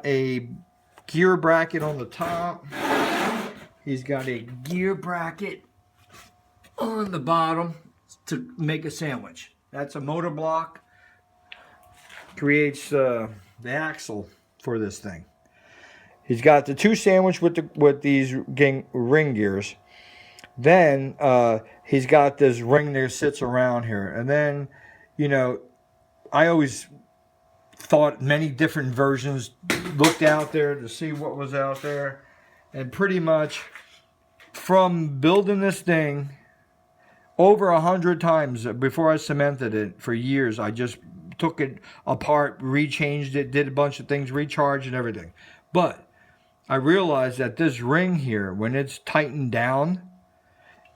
A gear bracket on the top. He's got a gear bracket on the bottom to make a sandwich. That's a motor block. Creates the axle for this thing. He's got the two sandwich with these ring gears. Then he's got this ring that sits around here. And then, you know, I always thought many different versions, looked out there to see what was out there. And pretty much from building this thing over 100 times before I cemented it for years, I just took it apart, rechanged it, did a bunch of things, recharged and everything. But I realized that this ring here, when it's tightened down,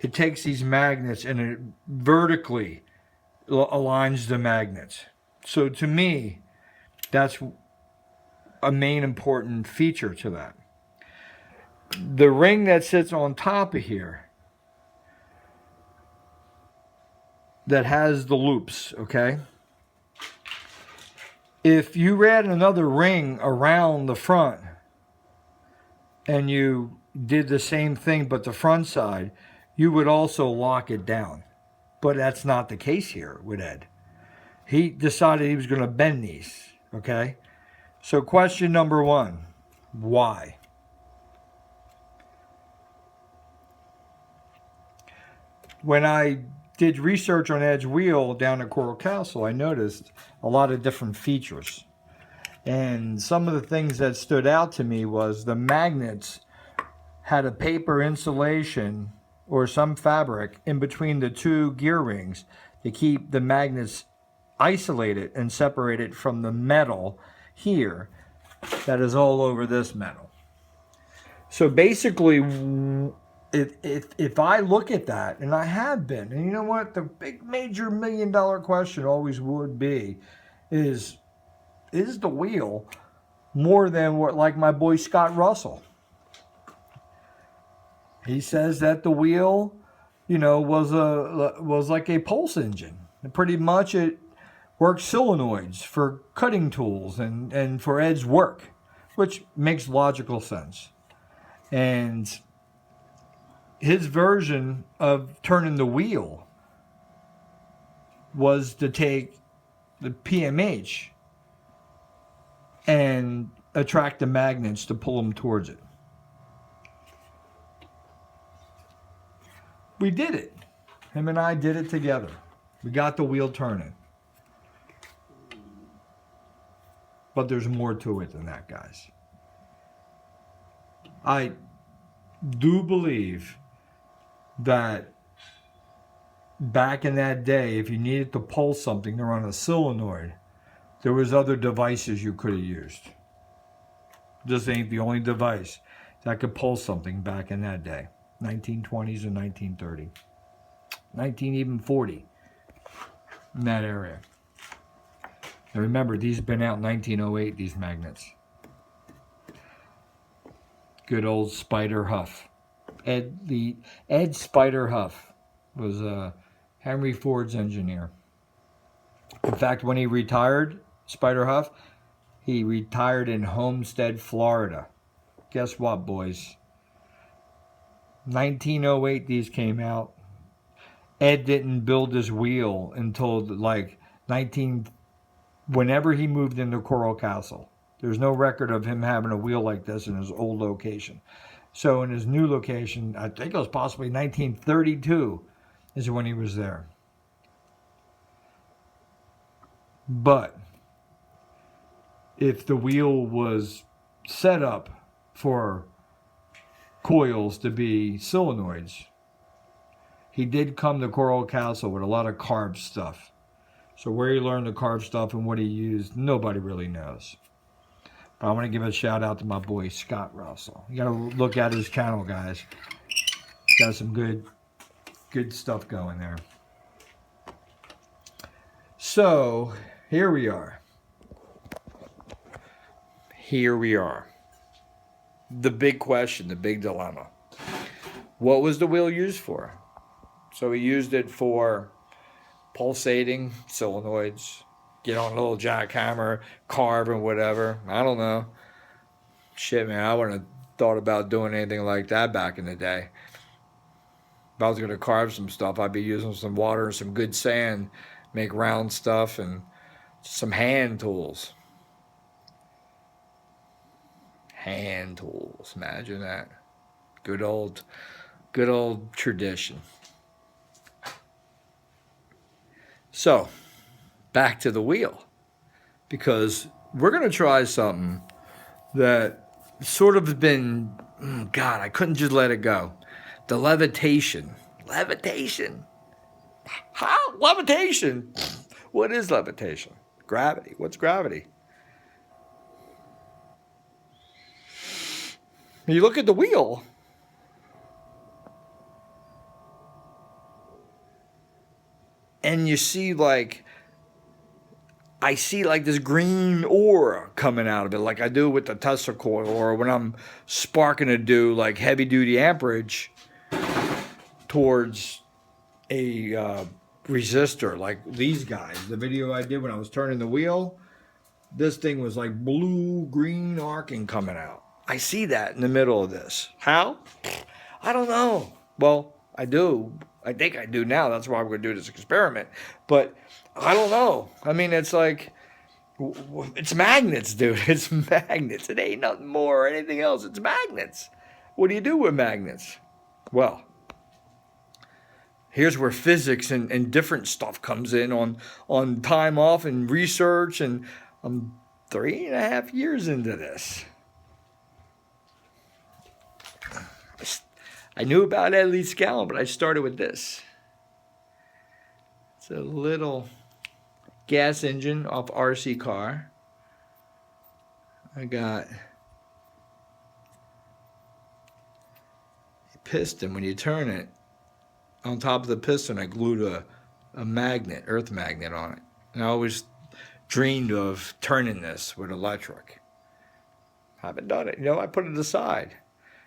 it takes these magnets and it vertically aligns the magnets. So to me, that's a main important feature to that. The ring that sits on top of here, that has the loops, okay? If you ran another ring around the front and you did the same thing but the front side, you would also lock it down. But that's not the case here with Ed. He decided he was going to bend these, okay? So question number one, why? When I did research on Ed's wheel down at Coral Castle, I noticed a lot of different features. And some of the things that stood out to me was the magnets had a paper insulation or some fabric in between the two gear rings to keep the magnets isolated and separated from the metal here that is all over this metal. So basically, if I look at that, and I have been, and you know what, the big major $1 million question always would be, is the wheel more than what, like my boy Scott Russell? He says that the wheel, you know, was like a pulse engine. And pretty much it works solenoids for cutting tools and for Ed's work, which makes logical sense. And his version of turning the wheel was to take the PMH and attract the magnets to pull them towards it. We did it. Him and I did it together. We got the wheel turning. But there's more to it than that, guys. I do believe that back in that day, if you needed to pulse something to run a solenoid, there was other devices you could have used. This ain't the only device that could pulse something back in that day. 1920s and 1930. 1940. In that area. And remember, these have been out in 1908, these magnets. Good old Spider Huff. Ed Spider Huff was Henry Ford's engineer. In fact, when he retired, Spider Huff, he retired in Homestead, Florida. Guess what, boys? 1908 these came out. Ed didn't build his wheel until like whenever he moved into Coral Castle. There's no record of him having a wheel like this in his old location. So in his new location, I think it was possibly 1932 is when he was there. But if the wheel was set up for coils to be solenoids, he did come to Coral Castle with a lot of carved stuff. So where he learned the carved stuff and what he used, nobody really knows. But I want to give a shout out to my boy Scott Russell. You got to look at his channel, guys. Got some good stuff going there. So here we are. Here we are. The big question, the big dilemma. What was the wheel used for? So he used it for pulsating solenoids, get on a little jackhammer, carve and whatever. I don't know. Shit, man, I wouldn't have thought about doing anything like that back in the day. If I was going to carve some stuff, I'd be using some water and some good sand, make round stuff, and some hand tools. Hand tools, imagine that. Good old tradition. So, back to the wheel, because we're going to try something that sort of has been, God, I couldn't just let it go. The levitation. Levitation. How? Levitation? What is levitation? Gravity. What's gravity? You look at the wheel. And you see I see this green aura coming out of it, like I do with the Tesla coil, or when I'm sparking to do heavy duty amperage towards a resistor, like these guys. The video I did when I was turning the wheel, this thing was like blue, green arcing coming out. I see that in the middle of this. How? I don't know. Well, I do. I think I do now. That's why we're going to do this experiment. But I don't know. I mean, it's it's magnets, dude. It's magnets. It ain't nothing more or anything else. It's magnets. What do you do with magnets? Well, here's where physics and different stuff comes in on time off and research. And I'm 3.5 years into this. I knew about Edleeskalnin, but I started with this. It's a little gas engine off RC car. I got a piston. When you turn it, on top of the piston, I glued a magnet, earth magnet on it. And I always dreamed of turning this with electric. Haven't done it. I put it aside.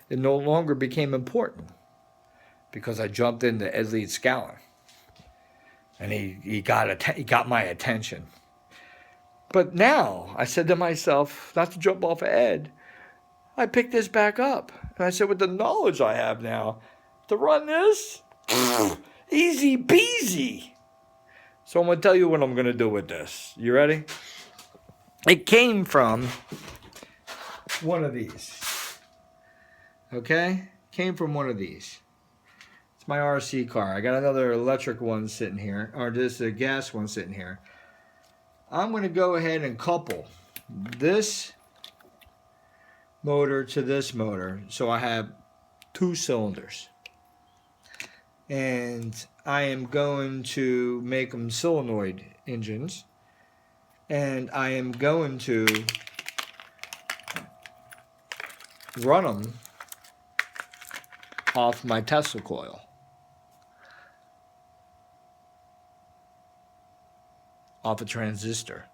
It no longer became important because I jumped into Edleedskalnin, and he got my attention. But now I said to myself, not to jump off of Ed, I picked this back up, and I said, with the knowledge I have now to run this, easy peasy. So I'm gonna tell you what I'm gonna do with this. You ready? It came from one of these. Okay? Came from one of these. It's my RC car. I got another electric one sitting here, or this is a gas one sitting here. I'm going to go ahead and couple this motor to this motor, so I have 2 cylinders. And I am going to make them solenoid engines, and I am going to run them off my Tesla coil. Off a transistor.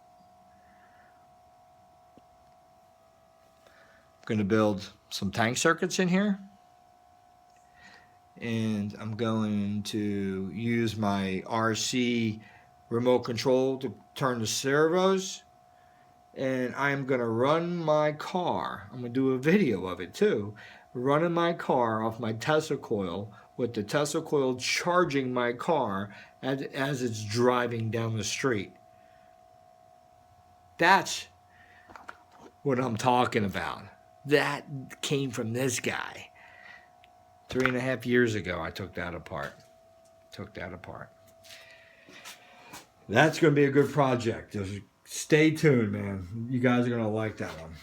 I'm going to build some tank circuits in here. And I'm going to use my RC remote control to turn the servos. And I'm going to run my car. I'm going to do a video of it too. Running my car off my Tesla coil, with the Tesla coil charging my car as it's driving down the street. That's what I'm talking about. That came from this guy. 3.5 years ago, I took that apart. That's going to be a good project. Just stay tuned, man. You guys are going to like that one.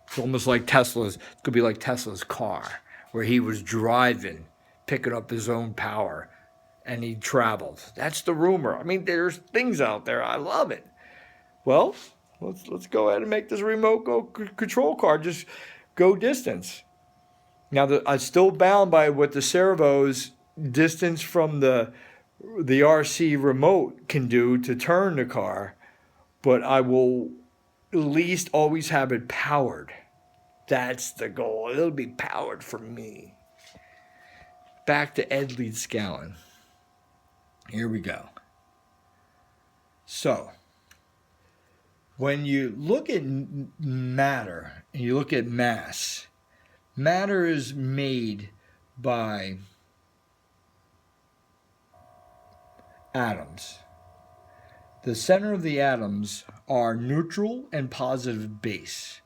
It's almost like Tesla's. It's going to be like Tesla's car, where he was driving, picking up his own power, and he traveled. That's the rumor. I mean, there's things out there. I love it. Well, let's go ahead and make this remote control car just go distance. Now, I'm still bound by what the servos distance from the RC remote can do to turn the car, but I will at least always have it powered. That's the goal. It'll be powered for me. Back to Edleedskalnin. Here we go. So, When you look at matter and you look at mass, matter is made by atoms. The center of the atoms are neutral and positive base.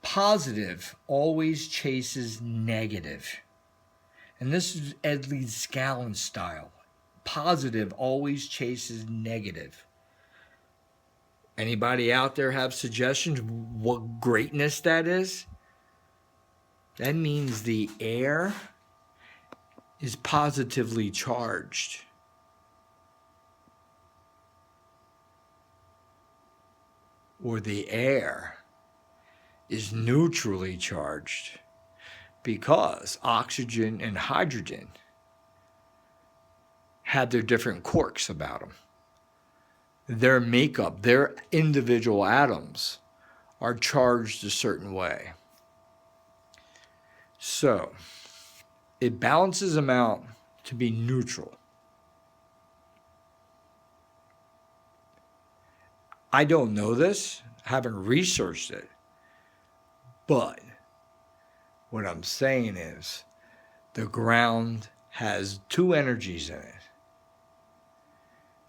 Positive always chases negative. And this is Edleeskalnin style. Positive always chases negative. Anybody out there have suggestions what greatness that is? That means the air is positively charged. Or the air is neutrally charged, because oxygen and hydrogen have their different quirks about them. Their makeup, their individual atoms are charged a certain way. So it balances them out to be neutral. I don't know this, haven't researched it, but what I'm saying is the ground has two energies in it.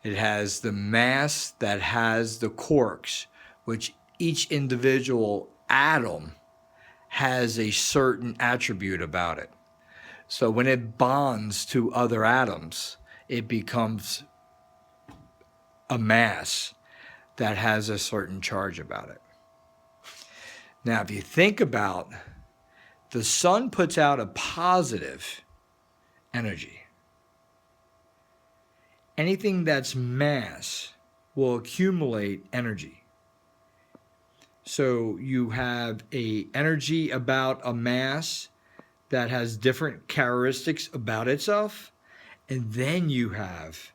It has the mass that has the quarks, which each individual atom has a certain attribute about it. So when it bonds to other atoms, it becomes a mass that has a certain charge about it. Now, if you think about, the sun puts out a positive energy. Anything that's mass will accumulate energy. So you have a energy about a mass that has different characteristics about itself, and then you have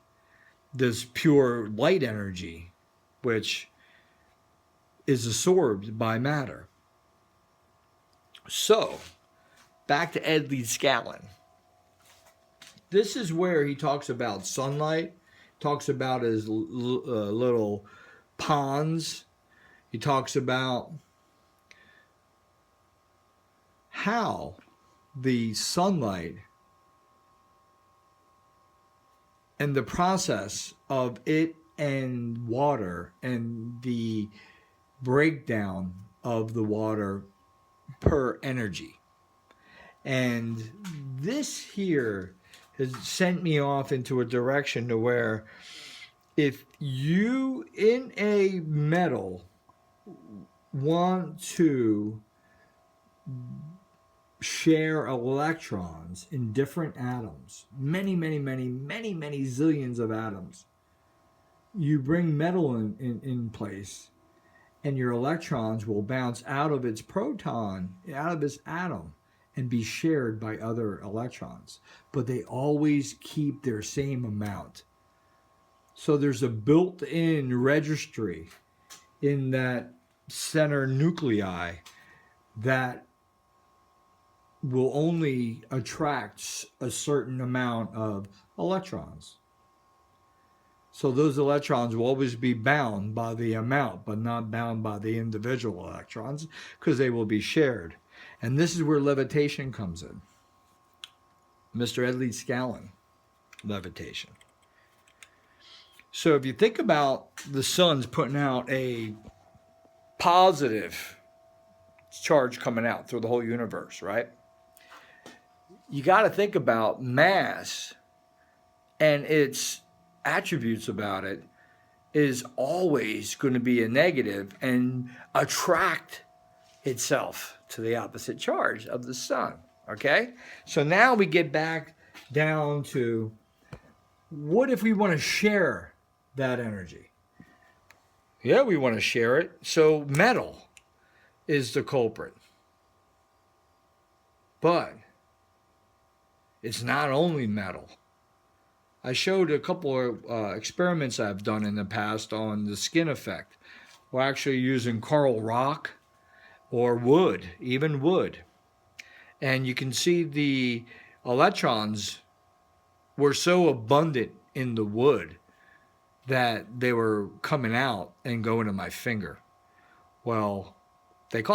this pure light energy, which is absorbed by matter. So, back to Edleeskalnin. This is where he talks about sunlight, talks about his little ponds. He talks about how the sunlight and the process of it and water and the breakdown of the water per energy. And this here has sent me off into a direction to where if you in a metal want to share electrons in different atoms, many zillions of atoms, you bring metal in place, and your electrons will bounce out of its proton, out of its atom, and be shared by other electrons. But they always keep their same amount. So there's a built-in registry in that center nuclei that will only attract a certain amount of electrons. So those electrons will always be bound by the amount, but not bound by the individual electrons, because they will be shared. And this is where levitation comes in. Mr. Edleeskalnin, levitation. So if you think about the sun's putting out a positive charge coming out through the whole universe, right? You got to think about mass and its attributes about it is always going to be a negative and attract itself to the opposite charge of the sun. Okay? So now we get back down to, what if we want to share that energy? Yeah, we want to share it. So metal is the culprit. But it's not only metal. I showed a couple of experiments I've done in the past on the skin effect. We're actually using coral rock or wood, even wood. And you can see the electrons were so abundant in the wood that they were coming out and going to my finger. Well, they caught